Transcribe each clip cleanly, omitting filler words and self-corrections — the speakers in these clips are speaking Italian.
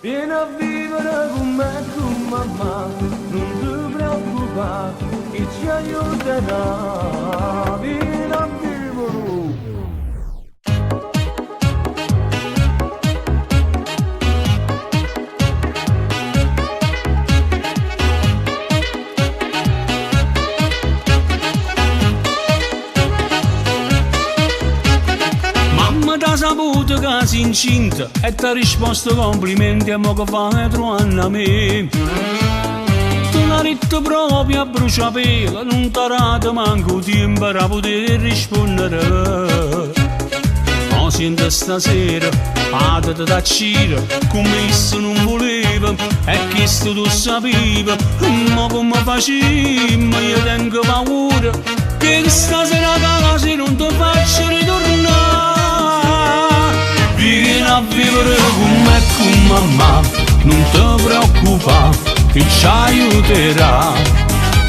Vieni a vivere con me, con mamma, non ti preoccupare, che ci aiuterà. Vieni a vivere. T'ha saputo che sei incinta e t'ha risposto complimenti a mo' che fa 3 anni a me. Tu l'hai detto proprio a bruciapelo, non t'ha dato manco tempo per poter rispondere. Ma senti stasera, padre da cira, come se non voleva, e che sto tu sapeva, ma come facciamo, io tengo paura, che stasera a casa non ti faccio ritornare. Vieni a vivere con me e con mamma, non ti preoccupare, che ci aiuterà.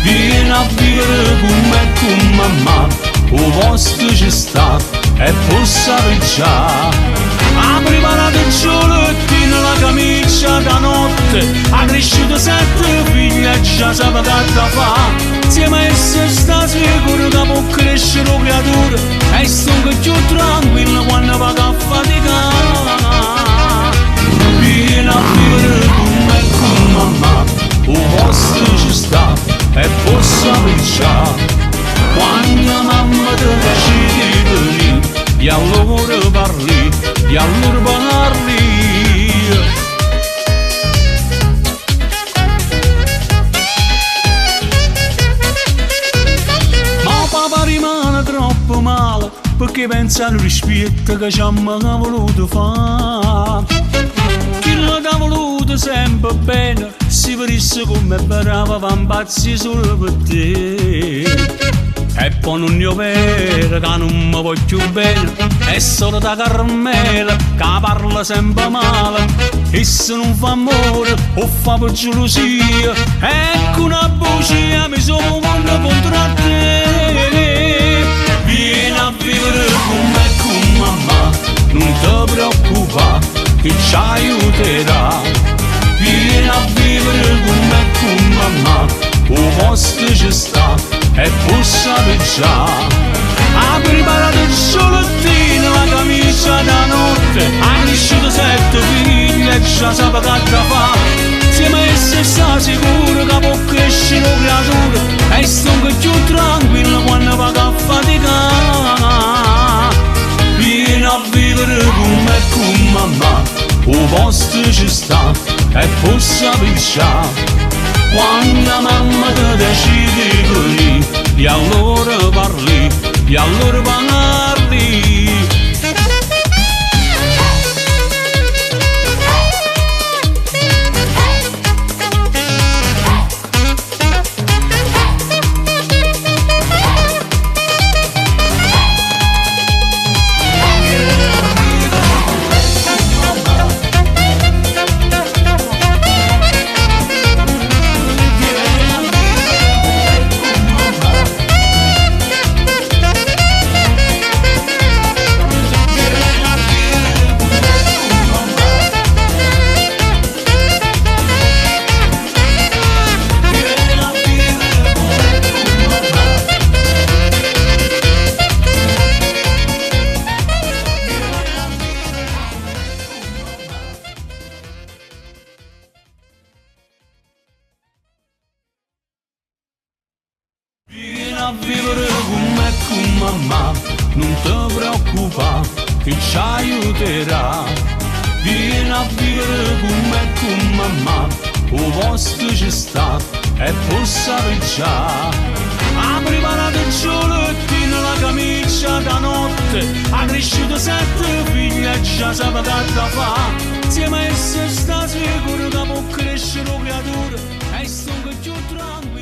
Vieni a vivere con me e con mamma, o posto ci sta e possa già. Ha preparato il giollettino, la camicia da notte, ha cresciuto 7 figli e già sapeva che da fa. Insieme a esse sta sicuro che può crescere una creatura e sto più tranquillo quando va a faticare. Vieni a vivere con me e con mamma, o posto ci sta e possa pensare. Quando mamma ti decide venire, e allora parli, e allora parli. Ma papà rimane troppo male, perché pensa al rispetto che ci hanno voluto fare. Chi lo ha voluto sempre bene, si venisse come brava, va impazzi solo per te. E poi non io vero che non mi voglio bene, è solo da Carmela che parla sempre male. E se non fa amore o fa per gelosia, ecco una bugia mi sono mondo contro te. Vieni a vivere con me e con mamma, non ti preoccupare, che ci aiuterà. Vieni a vivere con me e con mamma, o posto ci sta e possa già. Ha preparato il giollettino, la camicia da notte, ha cresciuto 7 figli e già sapeva che da fa. Insieme a esse sta sicuro che può crescere una creatura e sto più tranquillo quando va a faticare. Vieni a vivere con me e con mamma, o posto ci sta e possa pensare. Quando mamma ti decide venire, e allora parli, e allora parli. A vivere con me e con mamma, non ti preoccupare, che ci aiuterà. Vieni a vivere con me e con mamma, o posto ci sta e possa già. Ha preparato il giollettino, la camicia da notte, ha cresciuto 7 figli e già sapeva che da fa. Insieme a esse sta sicuro che può crescere una creatura e sto più tranquillo.